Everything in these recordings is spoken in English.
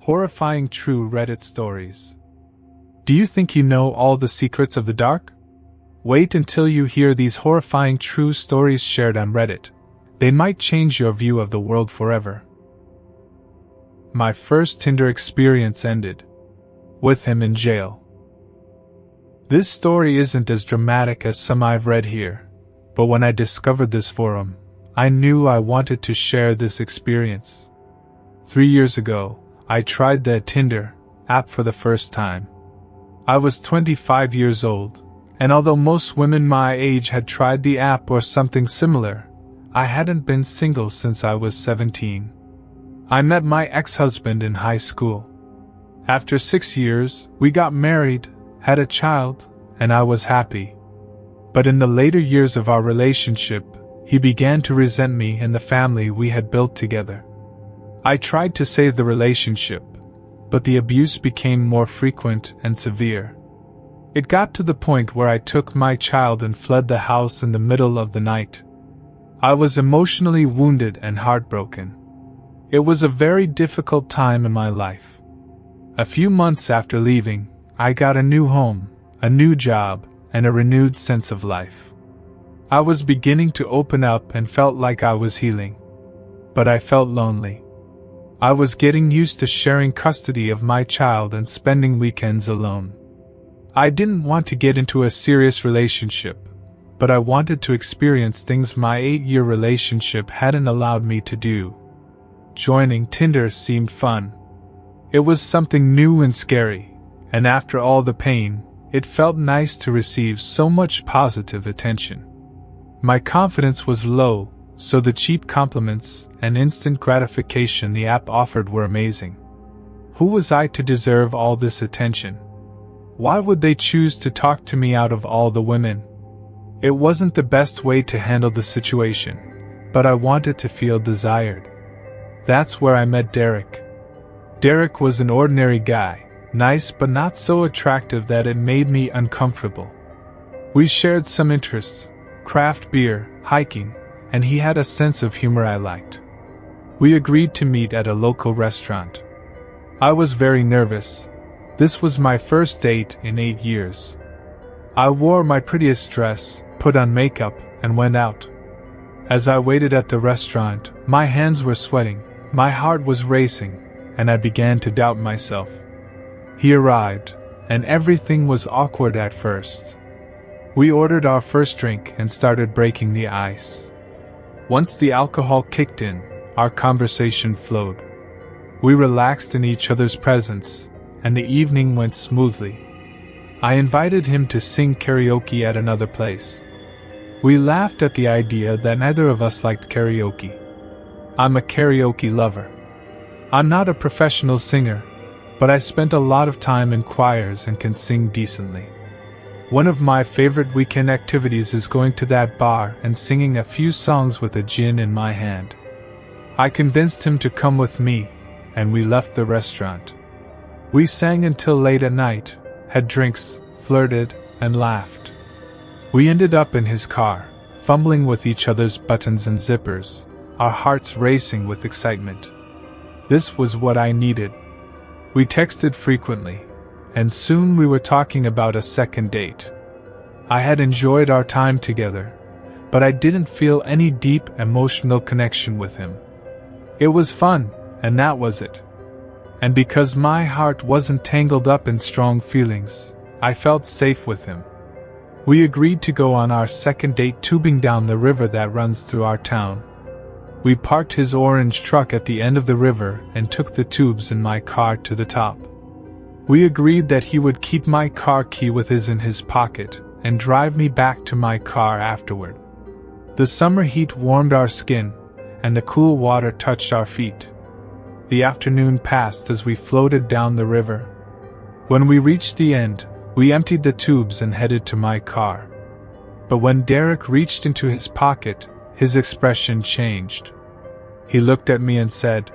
Horrifying true Reddit stories. Do you think you know all the secrets of the dark? Wait until you hear these horrifying true stories shared on Reddit. They might change your view of the world forever. My first Tinder experience ended with him in jail. This story isn't as dramatic as some I've read here, but when I discovered this forum, I knew I wanted to share this experience. 3 years ago, I tried the Tinder app for the first time. I was 25 years old, and although most women my age had tried the app or something similar, I hadn't been single since I was 17. I met my ex-husband in high school. After 6 years, we got married, had a child, and I was happy. But in the later years of our relationship, he began to resent me and the family we had built together. I tried to save the relationship, but the abuse became more frequent and severe. It got to the point where I took my child and fled the house in the middle of the night. I was emotionally wounded and heartbroken. It was a very difficult time in my life. A few months after leaving, I got a new home, a new job, and a renewed sense of life. I was beginning to open up and felt like I was healing. But I felt lonely. I was getting used to sharing custody of my child and spending weekends alone. I didn't want to get into a serious relationship, but I wanted to experience things my 8-year relationship hadn't allowed me to do. Joining Tinder seemed fun. It was something new and scary, and after all the pain, it felt nice to receive so much positive attention. My confidence was low, so the cheap compliments and instant gratification the app offered were amazing. Who was I to deserve all this attention? Why would they choose to talk to me out of all the women? It wasn't the best way to handle the situation, but I wanted to feel desired. That's where I met Derek. Derek was an ordinary guy, nice but not so attractive that it made me uncomfortable. We shared some interests, craft beer, hiking, and he had a sense of humor I liked. We agreed to meet at a local restaurant. I was very nervous. This was my first date in 8 years. I wore my prettiest dress, put on makeup, and went out. As I waited at the restaurant, my hands were sweating, my heart was racing, and I began to doubt myself. He arrived, and everything was awkward at first. We ordered our first drink and started breaking the ice. Once the alcohol kicked in, our conversation flowed. We relaxed in each other's presence, and the evening went smoothly. I invited him to sing karaoke at another place. We laughed at the idea that neither of us liked karaoke. I'm a karaoke lover. I'm not a professional singer, but I spent a lot of time in choirs and can sing decently. One of my favorite weekend activities is going to that bar and singing a few songs with a gin in my hand. I convinced him to come with me, and we left the restaurant. We sang until late at night, had drinks, flirted, and laughed. We ended up in his car, fumbling with each other's buttons and zippers, our hearts racing with excitement. This was what I needed. We texted frequently, and soon we were talking about a second date. I had enjoyed our time together, but I didn't feel any deep emotional connection with him. It was fun, and that was it. And because my heart wasn't tangled up in strong feelings, I felt safe with him. We agreed to go on our second date tubing down the river that runs through our town. We parked his orange truck at the end of the river and took the tubes in my car to the top. We agreed that he would keep my car key with his in his pocket and drive me back to my car afterward. The summer heat warmed our skin, and the cool water touched our feet. The afternoon passed as we floated down the river. When we reached the end, we emptied the tubes and headed to my car. But when Derek reached into his pocket, his expression changed. He looked at me and said,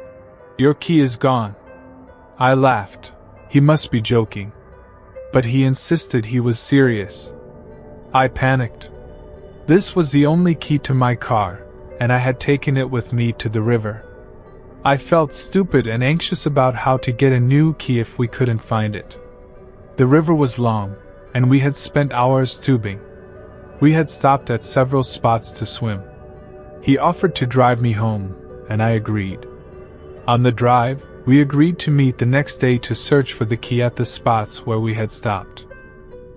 "Your key is gone." I laughed. He must be joking. But he insisted he was serious. I panicked. This was the only key to my car, and I had taken it with me to the river. I felt stupid and anxious about how to get a new key if we couldn't find it. The river was long, and we had spent hours tubing. We had stopped at several spots to swim. He offered to drive me home, and I agreed. On the drive, we agreed to meet the next day to search for the key at the spots where we had stopped.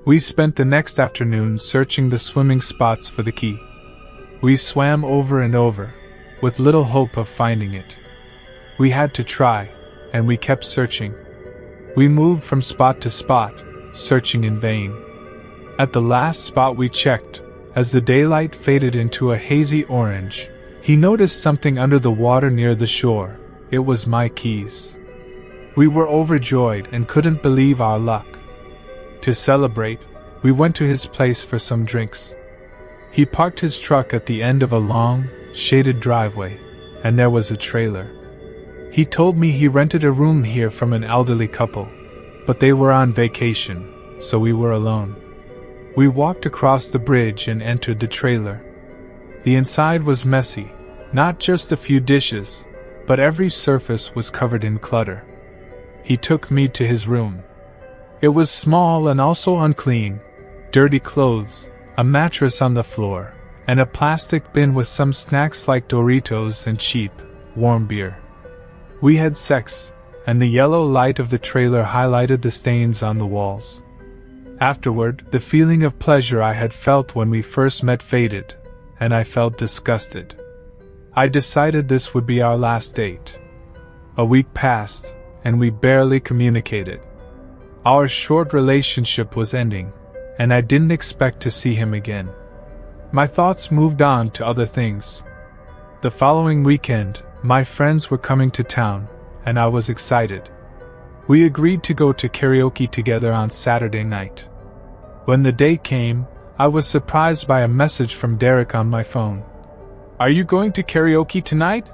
We spent the next afternoon searching the swimming spots for the key. We swam over and over, with little hope of finding it. We had to try, and we kept searching. We moved from spot to spot, searching in vain. At the last spot we checked, as the daylight faded into a hazy orange, he noticed something under the water near the shore. It was my keys. We were overjoyed and couldn't believe our luck. To celebrate, we went to his place for some drinks. He parked his truck at the end of a long, shaded driveway, and there was a trailer. He told me he rented a room here from an elderly couple, but they were on vacation, so we were alone. We walked across the bridge and entered the trailer. The inside was messy, not just a few dishes, but every surface was covered in clutter. He took me to his room. It was small and also unclean, dirty clothes, a mattress on the floor, and a plastic bin with some snacks like Doritos and cheap, warm beer. We had sex, and the yellow light of the trailer highlighted the stains on the walls. Afterward, the feeling of pleasure I had felt when we first met faded, and I felt disgusted. I decided this would be our last date. A week passed, and we barely communicated. Our short relationship was ending, and I didn't expect to see him again. My thoughts moved on to other things. The following weekend, my friends were coming to town, and I was excited. We agreed to go to karaoke together on Saturday night. When the day came, I was surprised by a message from Derek on my phone. "Are you going to karaoke tonight?"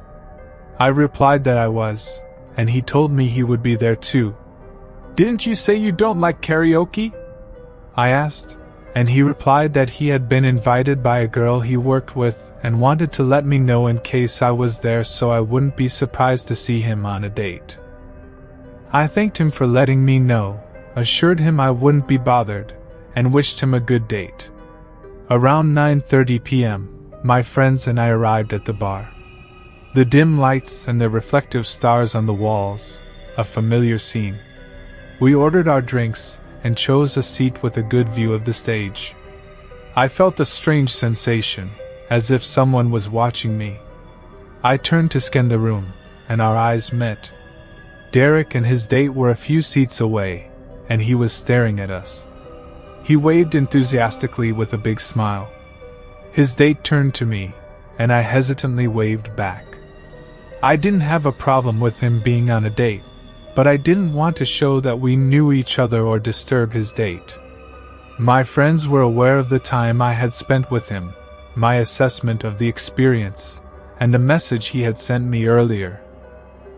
I replied that I was, and he told me he would be there too. "Didn't you say you don't like karaoke?" I asked, and he replied that he had been invited by a girl he worked with and wanted to let me know in case I was there so I wouldn't be surprised to see him on a date. I thanked him for letting me know, assured him I wouldn't be bothered, and wished him a good date. Around 9:30 p.m., my friends and I arrived at the bar. The dim lights and the reflective stars on the walls, a familiar scene. We ordered our drinks and chose a seat with a good view of the stage. I felt a strange sensation, as if someone was watching me. I turned to scan the room, and our eyes met. Derek and his date were a few seats away, and he was staring at us. He waved enthusiastically with a big smile. His date turned to me, and I hesitantly waved back. I didn't have a problem with him being on a date, but I didn't want to show that we knew each other or disturb his date. My friends were aware of the time I had spent with him, my assessment of the experience, and the message he had sent me earlier.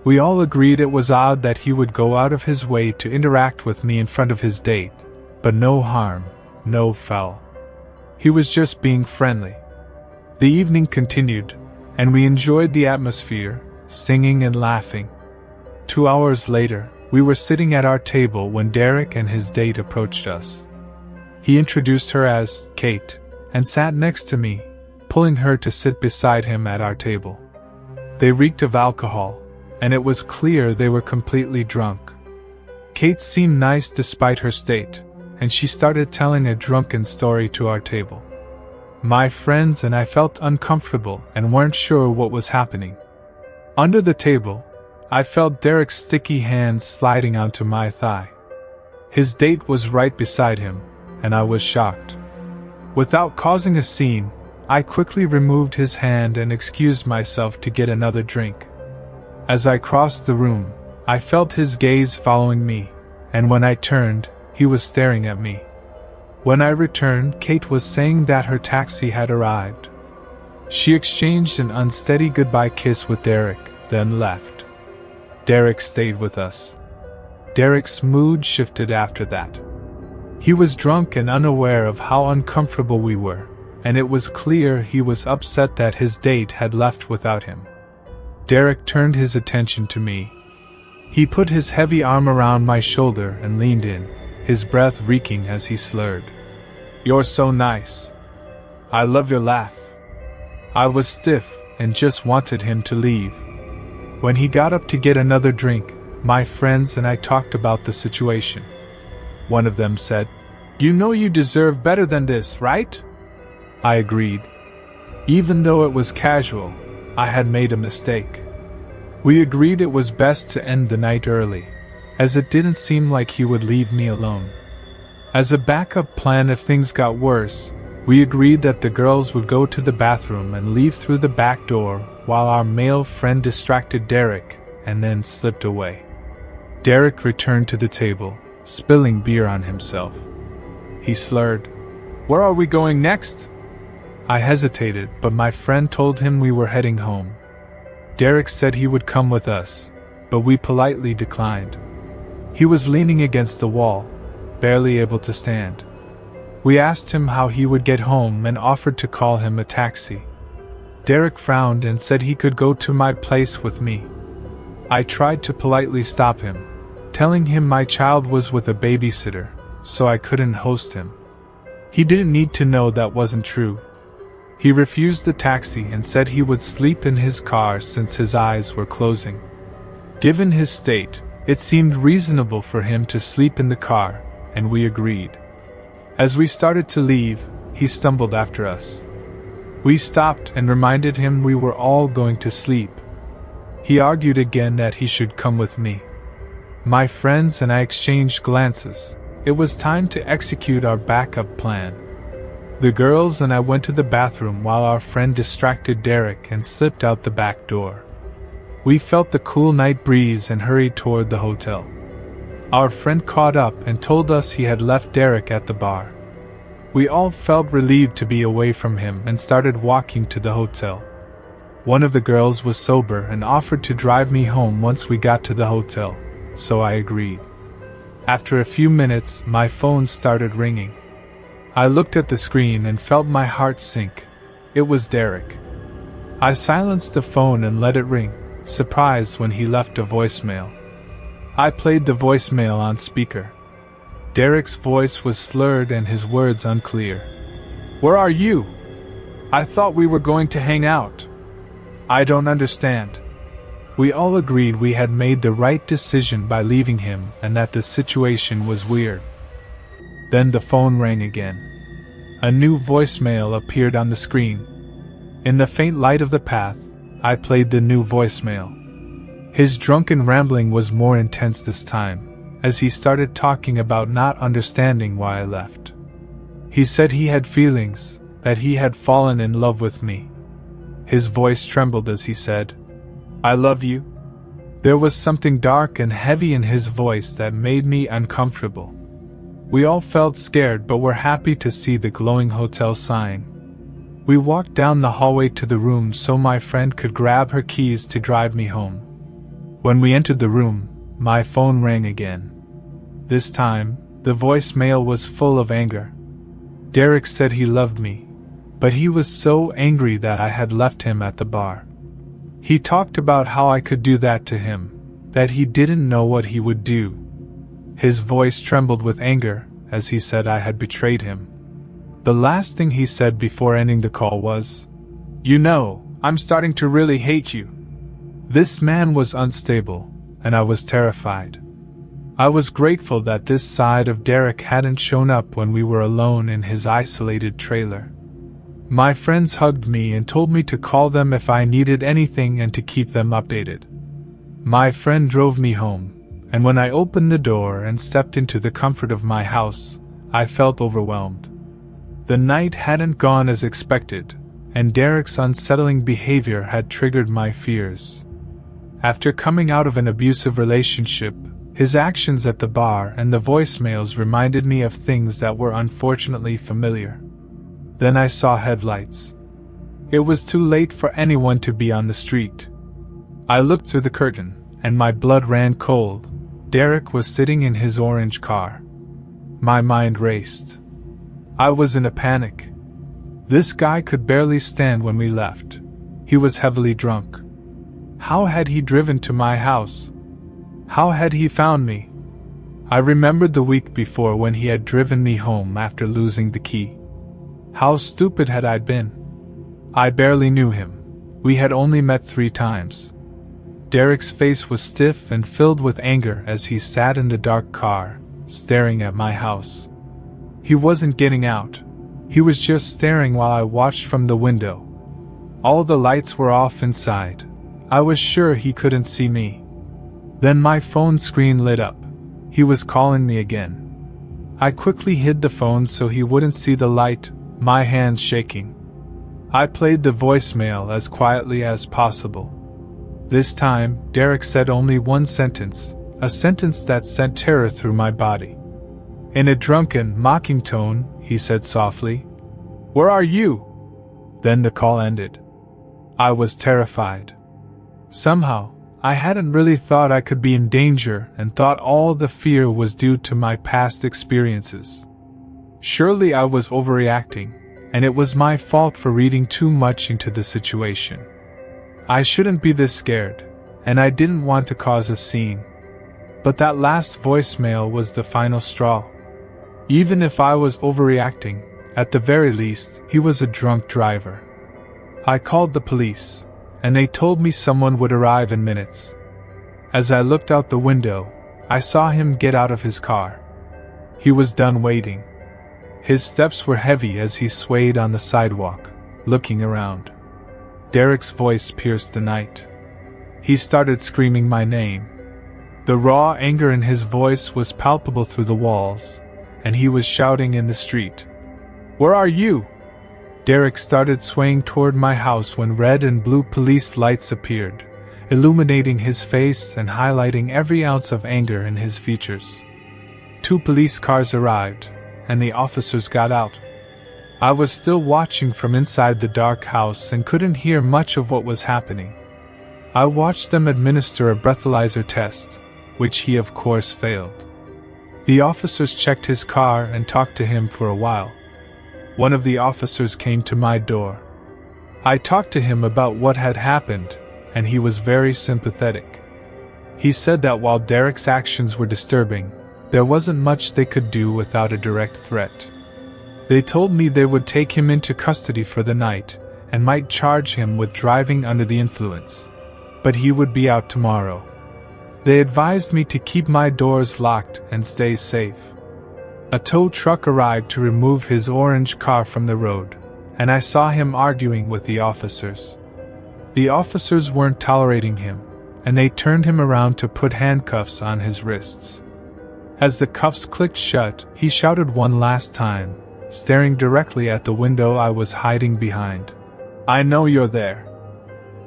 We all agreed it was odd that he would go out of his way to interact with me in front of his date, but no harm, no foul. He was just being friendly. The evening continued, and we enjoyed the atmosphere, singing and laughing. 2 hours later, we were sitting at our table when Derek and his date approached us. He introduced her as Kate, and sat next to me, pulling her to sit beside him at our table. They reeked of alcohol, and it was clear they were completely drunk. Kate seemed nice despite her state, and she started telling a drunken story to our table. My friends and I felt uncomfortable and weren't sure what was happening. Under the table, I felt Derek's sticky hands sliding onto my thigh. His date was right beside him, and I was shocked. Without causing a scene, I quickly removed his hand and excused myself to get another drink. As I crossed the room, I felt his gaze following me, and when I turned, he was staring at me. When I returned, Kate was saying that her taxi had arrived. She exchanged an unsteady goodbye kiss with Derek, then left. Derek stayed with us. Derek's mood shifted after that. He was drunk and unaware of how uncomfortable we were, and it was clear he was upset that his date had left without him. Derek turned his attention to me. He put his heavy arm around my shoulder and leaned in, his breath reeking as he slurred. "You're so nice. I love your laugh." I was stiff and just wanted him to leave. When he got up to get another drink, my friends and I talked about the situation. One of them said, "You know you deserve better than this, right?" I agreed. Even though it was casual, I had made a mistake. We agreed it was best to end the night early, as it didn't seem like he would leave me alone. As a backup plan if things got worse, we agreed that the girls would go to the bathroom and leave through the back door while our male friend distracted Derek and then slipped away. Derek returned to the table, spilling beer on himself. He slurred, "Where are we going next?" I hesitated, but my friend told him we were heading home. Derek said he would come with us, but we politely declined. He was leaning against the wall, barely able to stand. We asked him how he would get home and offered to call him a taxi. Derek frowned and said he could go to my place with me. I tried to politely stop him, telling him my child was with a babysitter, so I couldn't host him. He didn't need to know that wasn't true. He refused the taxi and said he would sleep in his car since his eyes were closing. Given his state, it seemed reasonable for him to sleep in the car, and we agreed. As we started to leave, he stumbled after us. We stopped and reminded him we were all going to sleep. He argued again that he should come with me. My friends and I exchanged glances. It was time to execute our backup plan. The girls and I went to the bathroom while our friend distracted Derek and slipped out the back door. We felt the cool night breeze and hurried toward the hotel. Our friend caught up and told us he had left Derek at the bar. We all felt relieved to be away from him and started walking to the hotel. One of the girls was sober and offered to drive me home once we got to the hotel, so I agreed. After a few minutes, my phone started ringing. I looked at the screen and felt my heart sink. It was Derek. I silenced the phone and let it ring, surprised when he left a voicemail. I played the voicemail on speaker. Derek's voice was slurred and his words unclear. "Where are you? I thought we were going to hang out. I don't understand." We all agreed we had made the right decision by leaving him and that the situation was weird. Then the phone rang again. A new voicemail appeared on the screen. In the faint light of the path, I played the new voicemail. His drunken rambling was more intense this time, as he started talking about not understanding why I left. He said he had feelings, that he had fallen in love with me. His voice trembled as he said, "I love you." There was something dark and heavy in his voice that made me uncomfortable. We all felt scared but were happy to see the glowing hotel sign. We walked down the hallway to the room so my friend could grab her keys to drive me home. When we entered the room, my phone rang again. This time, the voicemail was full of anger. Derek said he loved me, but he was so angry that I had left him at the bar. He talked about how I could do that to him, that he didn't know what he would do. His voice trembled with anger, as he said I had betrayed him. The last thing he said before ending the call was, "You know, I'm starting to really hate you." This man was unstable, and I was terrified. I was grateful that this side of Derek hadn't shown up when we were alone in his isolated trailer. My friends hugged me and told me to call them if I needed anything and to keep them updated. My friend drove me home, and when I opened the door and stepped into the comfort of my house, I felt overwhelmed. The night hadn't gone as expected, and Derek's unsettling behavior had triggered my fears. After coming out of an abusive relationship, his actions at the bar and the voicemails reminded me of things that were unfortunately familiar. Then I saw headlights. It was too late for anyone to be on the street. I looked through the curtain, and my blood ran cold. Derek was sitting in his orange car. My mind raced. I was in a panic. This guy could barely stand when we left. He was heavily drunk. How had he driven to my house? How had he found me? I remembered the week before when he had driven me home after losing the key. How stupid had I been? I barely knew him. We had only met 3 times. Derek's face was stiff and filled with anger as he sat in the dark car, staring at my house. He wasn't getting out. He was just staring while I watched from the window. All the lights were off inside. I was sure he couldn't see me. Then my phone screen lit up. He was calling me again. I quickly hid the phone so he wouldn't see the light, my hands shaking. I played the voicemail as quietly as possible. This time, Derek said only one sentence, a sentence that sent terror through my body. In a drunken, mocking tone, he said softly, "Where are you?" Then the call ended. I was terrified. Somehow, I hadn't really thought I could be in danger and thought all the fear was due to my past experiences. Surely I was overreacting, and it was my fault for reading too much into the situation. I shouldn't be this scared, and I didn't want to cause a scene. But that last voicemail was the final straw. Even if I was overreacting, at the very least, he was a drunk driver. I called the police, and they told me someone would arrive in minutes. As I looked out the window, I saw him get out of his car. He was done waiting. His steps were heavy as he swayed on the sidewalk, looking around. Derek's voice pierced the night. He started screaming my name. The raw anger in his voice was palpable through the walls, and he was shouting in the street, "Where are you?" Derek started swaying toward my house when red and blue police lights appeared, illuminating his face and highlighting every ounce of anger in his features. 2 police cars arrived, and the officers got out. I was still watching from inside the dark house and couldn't hear much of what was happening. I watched them administer a breathalyzer test, which he of course failed. The officers checked his car and talked to him for a while. One of the officers came to my door. I talked to him about what had happened, and he was very sympathetic. He said that while Derek's actions were disturbing, there wasn't much they could do without a direct threat. They told me they would take him into custody for the night, and might charge him with driving under the influence. But he would be out tomorrow. They advised me to keep my doors locked and stay safe. A tow truck arrived to remove his orange car from the road, and I saw him arguing with the officers. The officers weren't tolerating him, and they turned him around to put handcuffs on his wrists. As the cuffs clicked shut, he shouted one last time, staring directly at the window I was hiding behind. "I know you're there.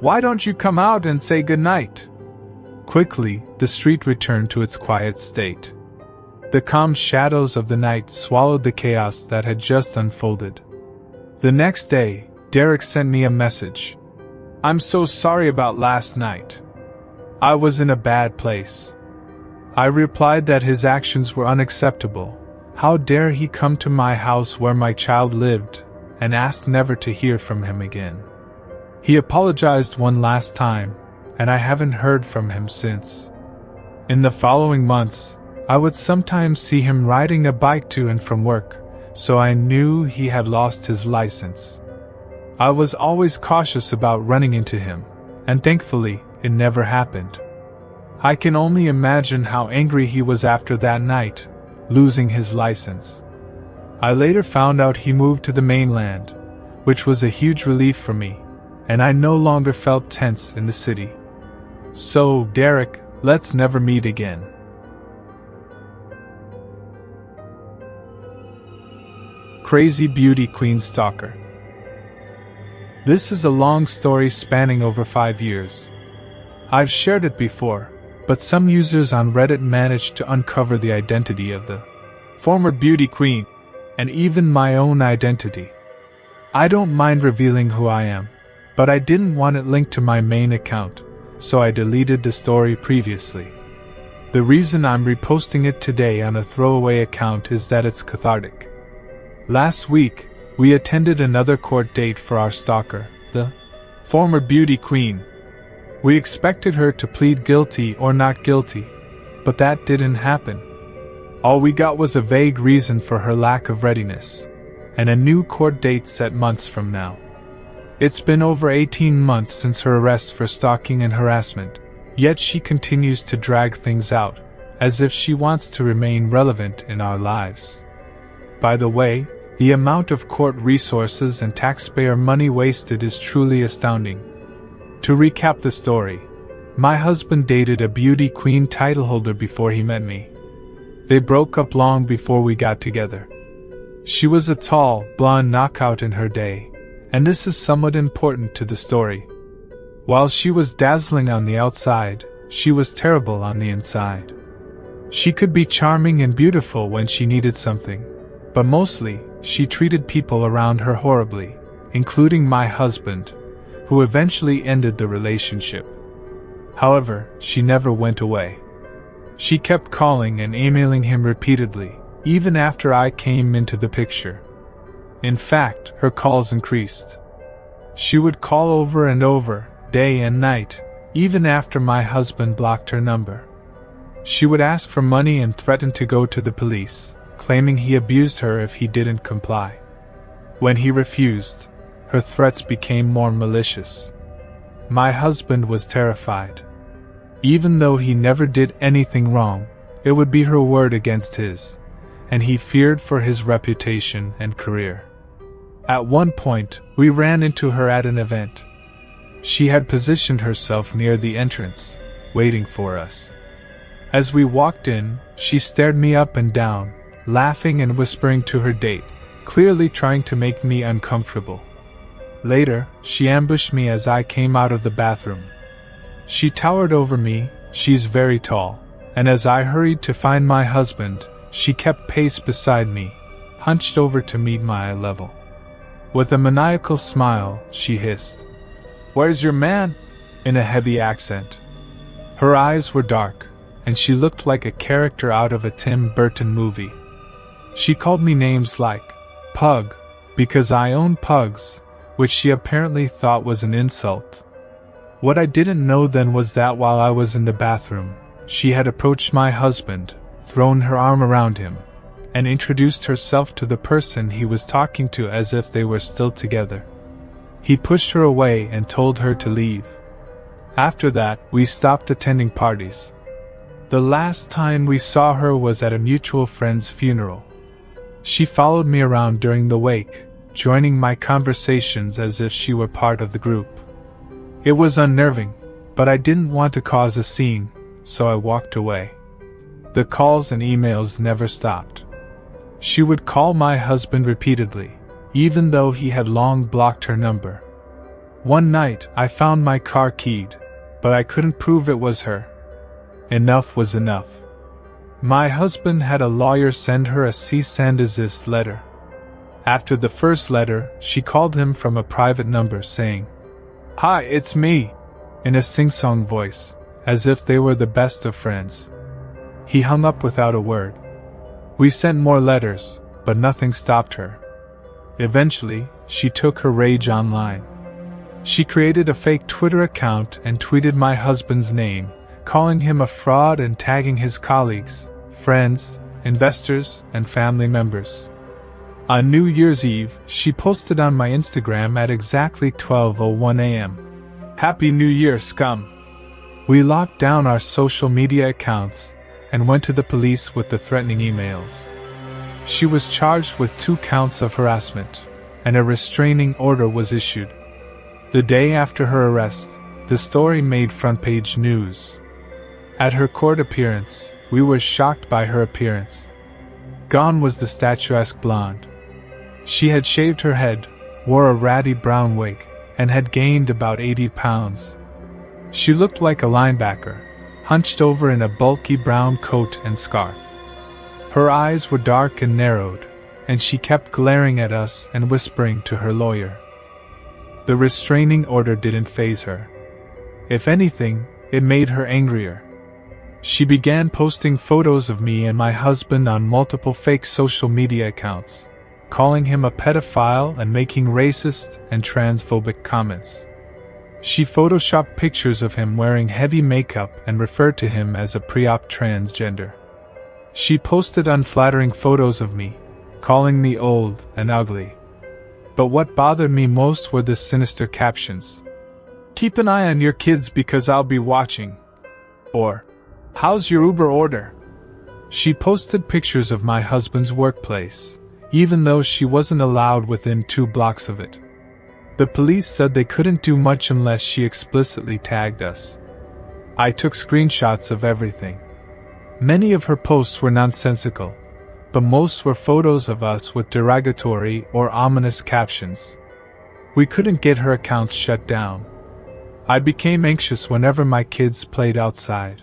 Why don't you come out and say goodnight?" Quickly, the street returned to its quiet state. The calm shadows of the night swallowed the chaos that had just unfolded. The next day, Derek sent me a message. "I'm so sorry about last night. I was in a bad place." I replied that his actions were unacceptable. How dare he come to my house where my child lived, and asked never to hear from him again. He apologized one last time, and I haven't heard from him since. In the following months, I would sometimes see him riding a bike to and from work, so I knew he had lost his license. I was always cautious about running into him, and thankfully, it never happened. I can only imagine how angry he was after that night, losing his license. I later found out he moved to the mainland, which was a huge relief for me, and I no longer felt tense in the city. So, Derek, let's never meet again. Crazy Beauty Queen Stalker. This is a long story spanning over 5 years. I've shared it before, but some users on Reddit managed to uncover the identity of the former beauty queen, and even my own identity. I don't mind revealing who I am, but I didn't want it linked to my main account, so I deleted the story previously. The reason I'm reposting it today on a throwaway account is that it's cathartic. Last week, we attended another court date for our stalker, the former beauty queen. We expected her to plead guilty or not guilty, but that didn't happen. All we got was a vague reason for her lack of readiness, and a new court date set months from now. It's been over 18 months since her arrest for stalking and harassment, yet she continues to drag things out, as if she wants to remain relevant in our lives. By the way, the amount of court resources and taxpayer money wasted is truly astounding. To recap the story, my husband dated a beauty queen title holder before he met me. They broke up long before we got together. She was a tall, blonde knockout in her day, and this is somewhat important to the story. While she was dazzling on the outside, she was terrible on the inside. She could be charming and beautiful when she needed something, but mostly, she treated people around her horribly, including my husband, who eventually ended the relationship. However, she never went away. She kept calling and emailing him repeatedly, even after I came into the picture. In fact, her calls increased. She would call over and over, day and night, even after my husband blocked her number. She would ask for money and threaten to go to the police, claiming he abused her if he didn't comply. When he refused, her threats became more malicious. My husband was terrified. Even though he never did anything wrong, it would be her word against his, and he feared for his reputation and career. At one point, we ran into her at an event. She had positioned herself near the entrance, waiting for us. As we walked in, she stared me up and down, laughing and whispering to her date, clearly trying to make me uncomfortable. Later, she ambushed me as I came out of the bathroom. She towered over me, she's very tall, and as I hurried to find my husband, she kept pace beside me, hunched over to meet my eye level. With a maniacal smile, she hissed, "Where's your man?" in a heavy accent. Her eyes were dark, and she looked like a character out of a Tim Burton movie. She called me names like Pug, because I own pugs, which she apparently thought was an insult. What I didn't know then was that while I was in the bathroom, she had approached my husband, thrown her arm around him, and introduced herself to the person he was talking to as if they were still together. He pushed her away and told her to leave. After that, we stopped attending parties. The last time we saw her was at a mutual friend's funeral. She followed me around during the wake, joining my conversations as if she were part of the group. It was unnerving, but I didn't want to cause a scene, so I walked away. The calls and emails never stopped. She would call my husband repeatedly, even though he had long blocked her number. One night, I found my car keyed, but I couldn't prove it was her. Enough was enough. My husband had a lawyer send her a cease and desist letter. After the first letter, she called him from a private number saying, "Hi, it's me," in a sing-song voice, as if they were the best of friends. He hung up without a word. We sent more letters, but nothing stopped her. Eventually, she took her rage online. She created a fake Twitter account and tweeted my husband's name, calling him a fraud and tagging his colleagues, friends, investors, and family members. On New Year's Eve, she posted on my Instagram at exactly 12:01 a.m. "Happy New Year, scum!" We locked down our social media accounts and went to the police with the threatening emails. She was charged with 2 counts of harassment, and a restraining order was issued. The day after her arrest, the story made front-page news. At her court appearance, we were shocked by her appearance. Gone was the statuesque blonde. She had shaved her head, wore a ratty brown wig, and had gained about 80 pounds. She looked like a linebacker, hunched over in a bulky brown coat and scarf. Her eyes were dark and narrowed, and she kept glaring at us and whispering to her lawyer. The restraining order didn't faze her. If anything, it made her angrier. She began posting photos of me and my husband on multiple fake social media accounts, calling him a pedophile and making racist and transphobic comments. She photoshopped pictures of him wearing heavy makeup and referred to him as a pre-op transgender. She posted unflattering photos of me, calling me old and ugly. But what bothered me most were the sinister captions. "Keep an eye on your kids because I'll be watching." Or, "How's your Uber order?" She posted pictures of my husband's workplace, even though she wasn't allowed within 2 blocks of it. The police said they couldn't do much unless she explicitly tagged us. I took screenshots of everything. Many of her posts were nonsensical, but most were photos of us with derogatory or ominous captions. We couldn't get her accounts shut down. I became anxious whenever my kids played outside.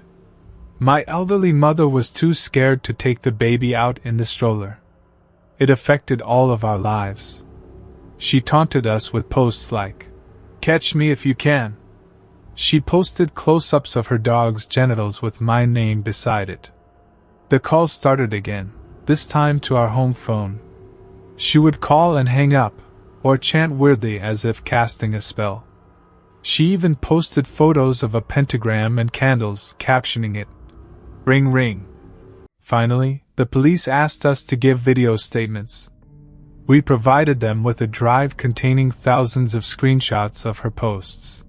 My elderly mother was too scared to take the baby out in the stroller. It affected all of our lives. She taunted us with posts like, "Catch me if you can." She posted close-ups of her dog's genitals with my name beside it. The calls started again, this time to our home phone. She would call and hang up, or chant weirdly as if casting a spell. She even posted photos of a pentagram and candles, captioning it, "Ring ring." Finally, the police asked us to give video statements. We provided them with a drive containing thousands of screenshots of her posts.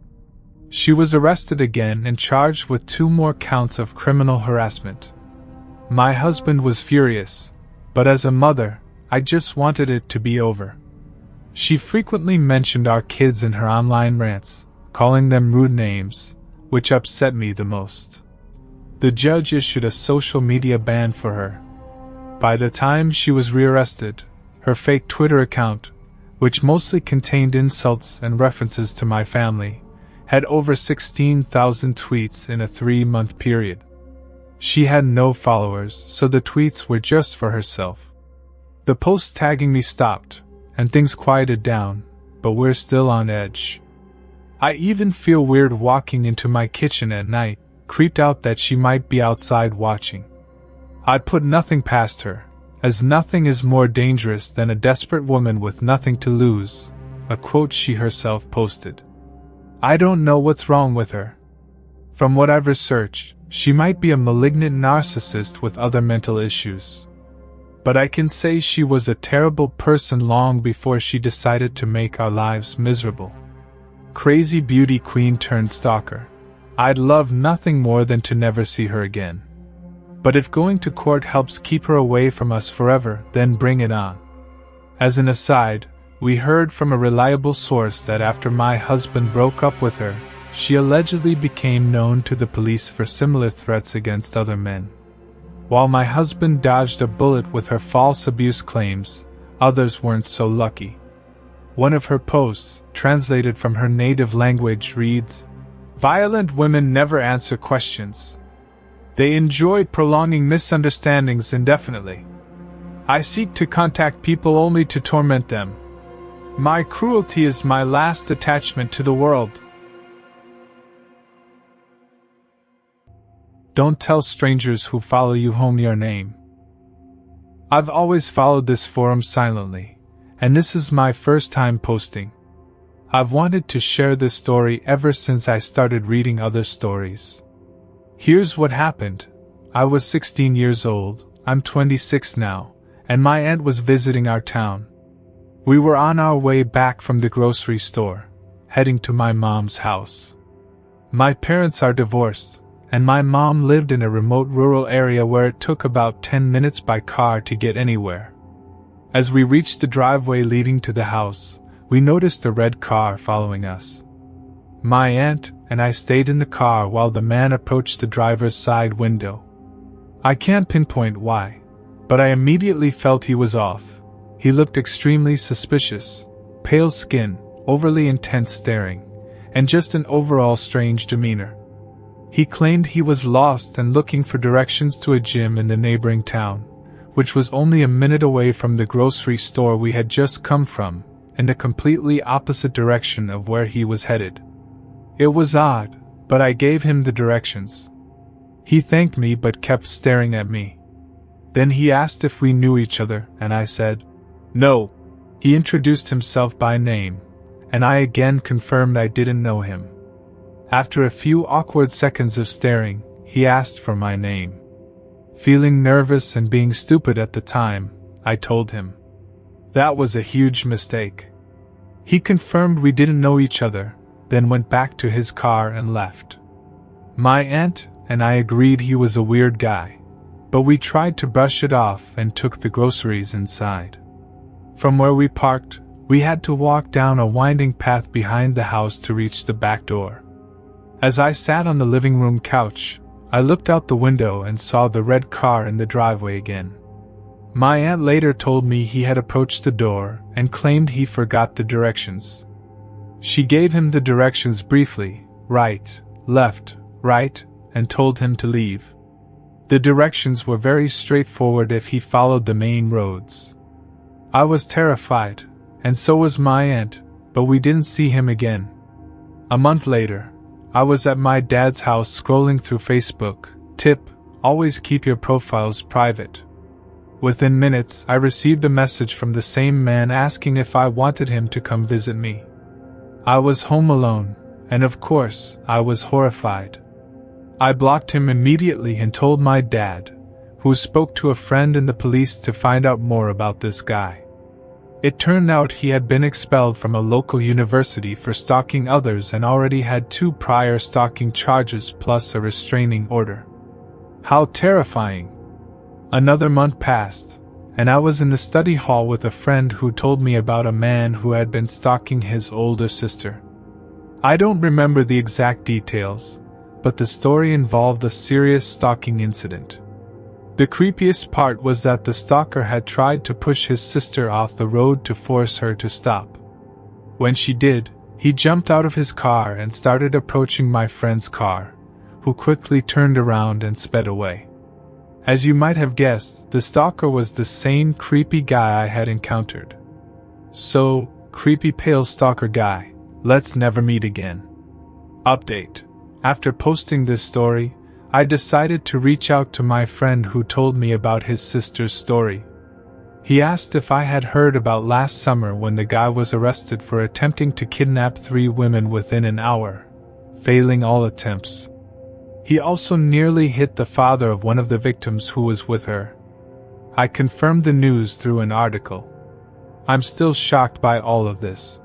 She was arrested again and charged with 2 more counts of criminal harassment. My husband was furious, but as a mother, I just wanted it to be over. She frequently mentioned our kids in her online rants, calling them rude names, which upset me the most. The judge issued a social media ban for her. By the time she was rearrested, her fake Twitter account, which mostly contained insults and references to my family, had over 16,000 tweets in a 3-month period. She had no followers, so the tweets were just for herself. The posts tagging me stopped, and things quieted down, but we're still on edge. I even feel weird walking into my kitchen at night, creeped out that she might be outside watching. I'd put nothing past her, as nothing is more dangerous than a desperate woman with nothing to lose, a quote she herself posted. I don't know what's wrong with her. From what I've researched, she might be a malignant narcissist with other mental issues. But I can say she was a terrible person long before she decided to make our lives miserable. Crazy beauty queen turned stalker. I'd love nothing more than to never see her again. But if going to court helps keep her away from us forever, then bring it on. As an aside, we heard from a reliable source that after my husband broke up with her, she allegedly became known to the police for similar threats against other men. While my husband dodged a bullet with her false abuse claims, others weren't so lucky. One of her posts, translated from her native language, reads, "Violent women never answer questions. They enjoy prolonging misunderstandings indefinitely. I seek to contact people only to torment them. My cruelty is my last attachment to the world." Don't tell strangers who follow you home your name. I've always followed this forum silently, and this is my first time posting. I've wanted to share this story ever since I started reading other stories. Here's what happened. I was 16 years old, I'm 26 now, and my aunt was visiting our town. We were on our way back from the grocery store, heading to my mom's house. My parents are divorced, and my mom lived in a remote rural area where it took about 10 minutes by car to get anywhere. As we reached the driveway leading to the house, we noticed a red car following us. My aunt and I stayed in the car while the man approached the driver's side window. I can't pinpoint why, but I immediately felt he was off. He looked extremely suspicious, pale skin, overly intense staring, and just an overall strange demeanor. He claimed he was lost and looking for directions to a gym in the neighboring town, which was only a minute away from the grocery store we had just come from, in a completely opposite direction of where he was headed. It was odd, but I gave him the directions. He thanked me but kept staring at me. Then he asked if we knew each other, and I said, "No." He introduced himself by name, and I again confirmed I didn't know him. After a few awkward seconds of staring, he asked for my name. Feeling nervous and being stupid at the time, I told him. That was a huge mistake. He confirmed we didn't know each other, then went back to his car and left. My aunt and I agreed he was a weird guy, but we tried to brush it off and took the groceries inside. From where we parked, we had to walk down a winding path behind the house to reach the back door. As I sat on the living room couch, I looked out the window and saw the red car in the driveway again. My aunt later told me he had approached the door and claimed he forgot the directions. She gave him the directions briefly, right, left, right, and told him to leave. The directions were very straightforward if he followed the main roads. I was terrified, and so was my aunt, but we didn't see him again. A month later, I was at my dad's house scrolling through Facebook. Tip: always keep your profiles private. Within minutes, I received a message from the same man asking if I wanted him to come visit me. I was home alone, and of course, I was horrified. I blocked him immediately and told my dad, who spoke to a friend in the police to find out more about this guy. It turned out he had been expelled from a local university for stalking others and already had 2 prior stalking charges plus a restraining order. How terrifying! Another month passed, and I was in the study hall with a friend who told me about a man who had been stalking his older sister. I don't remember the exact details, but the story involved a serious stalking incident. The creepiest part was that the stalker had tried to push his sister off the road to force her to stop. When she did, he jumped out of his car and started approaching my friend's car, who quickly turned around and sped away. As you might have guessed, the stalker was the same creepy guy I had encountered. So, creepy pale stalker guy, let's never meet again. Update: after posting this story, I decided to reach out to my friend who told me about his sister's story. He asked if I had heard about last summer when the guy was arrested for attempting to kidnap 3 women within an hour, failing all attempts. He also nearly hit the father of one of the victims who was with her. I confirmed the news through an article. I'm still shocked by all of this.